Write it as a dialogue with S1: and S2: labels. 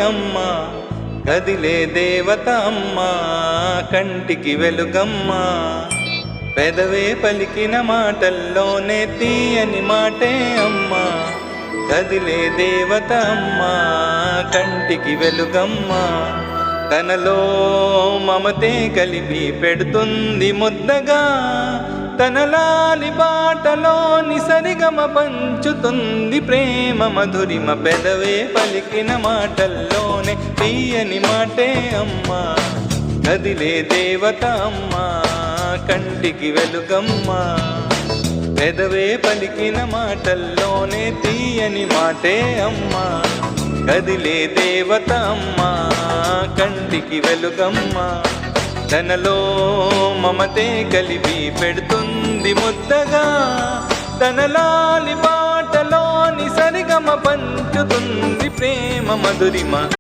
S1: అమ్మా కదిలే దేవత అమ్మా కంటికి వెలుగమ్మా పెదవే పలికిన మాటల్లోనే తీయని మాటే అమ్మా కదిలే దేవత అమ్మా కంటికి వెలుగమ్మా తనలో మమతే కలిపి పెడుతుంది ముద్దగా తన లాలి బాటలోని సరిగమ పంచుతుంది ప్రేమ మధురిమ పెదవే పలికిన మాటల్లోనే తీయని మాటే అమ్మా కదిలే దేవత అమ్మా కంటికి వెలుగమ్మా పెదవే పలికిన మాటల్లోనే తీయని మాటే అమ్మా కదిలే దేవత అమ్మా కంటికి వెలుగమ్మా తనలో మమతే కలిపి పెడుతుంది ముద్దగా తన లాలి బాటలోని సరిగమ పంచుతుంది ప్రేమ మధురిమ